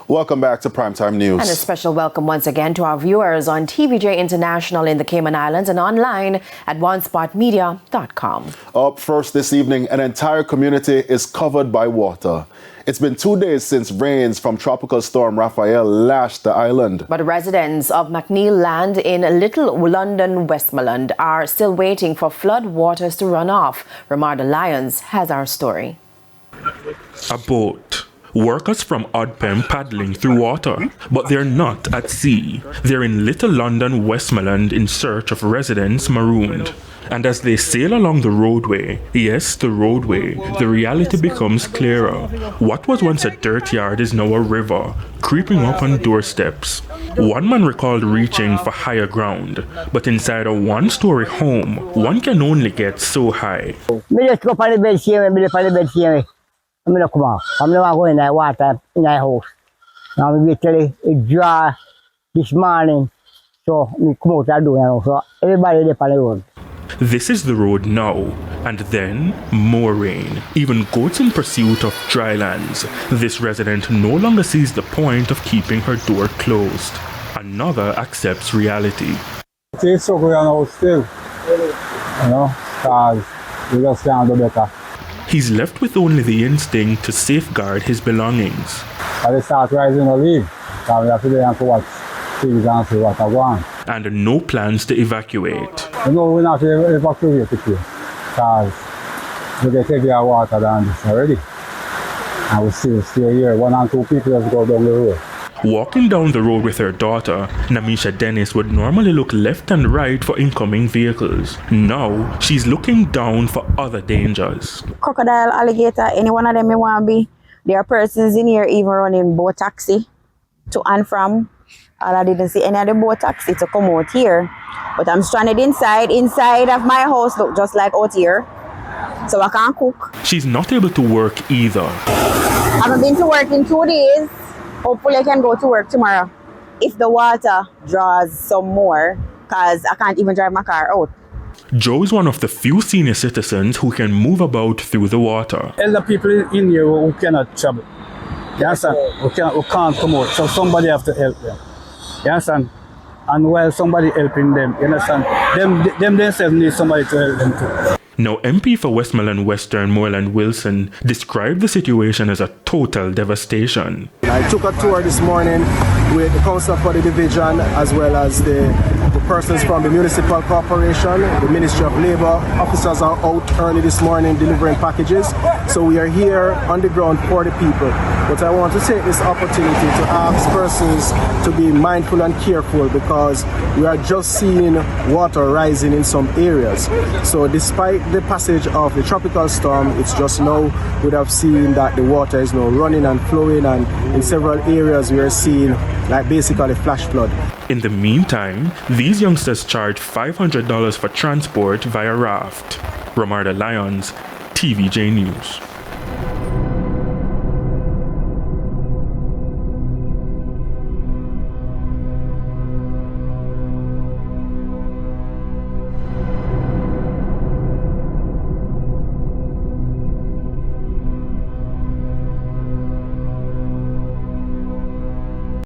Welcome back to Primetime News. And a special welcome once again to our viewers on TVJ International in the Cayman Islands and online at onespotmedia.com. Up first this evening, an entire community is covered by water. It's been 2 days since rains from Tropical Storm Raphael lashed the island. But residents of McNeil Land in Little London, Westmoreland are still waiting for flood waters to run off. Ramarda Lyons has our story. A boat. Workers from Oddpem paddling through water, but they're not at sea. They're in Little London, Westmoreland in search of residents marooned. And as they sail along the roadway, yes, the roadway, the reality becomes clearer. What was once a dirt yard is now a river, creeping up on doorsteps. One man recalled reaching for higher ground, but inside a one-story home, one can only get so high. I'm gonna come out. I'm not going in that water in that house. Now we literally it dry this morning, so we come out and do it. So everybody there on the road. This is the road now, and then more rain. Even goats in pursuit of dry lands. This resident no longer sees the point of keeping her door closed. Another accepts reality. It's so good on still, you know, because we just can't do better. He's left with only the instinct to safeguard his belongings. I start rising a leave, so we have to be able to watch things and see what I want. And no plans to evacuate. You know, we're not evacuate the place, because we get heavier water than this already. And we still stay here. 1 or 2 people just go down the road. Walking down the road with her daughter, Namisha Dennis would normally look left and right for incoming vehicles. Now, she's looking down for other dangers. Crocodile, alligator, any one of them you want to be. There are persons in here even running boat taxi to and from. I didn't see any of the boat taxi to come out here. But I'm stranded inside of my house, look just like out here. So I can't cook. She's not able to work either. I haven't been to work in 2 days. Hopefully I can go to work tomorrow if the water draws some more, because I can't even drive my car out. Joe is one of the few senior citizens who can move about through the water. Elder people in here who cannot travel. You understand? Who can't come out, so somebody have to help them. You understand? And while somebody helping them, you understand? Them themselves need somebody to help them too. Now, MP for Westmoreland Western Moreland Wilson described the situation as a total devastation. I took a tour this morning with the Council for the Division as well as the persons from the Municipal Corporation, the Ministry of Labour. Officers are out early this morning delivering packages. So we are here on the ground for the people. But I want to take this opportunity to ask persons to be mindful and careful, because we are just seeing water rising in some areas. So despite the passage of the tropical storm, it's just now we have seen that the water is now running and flowing, and in several areas we are seeing like basically flash flood. In the meantime, these youngsters charge $500 for transport via raft. Ramarda Lyons, TVJ News.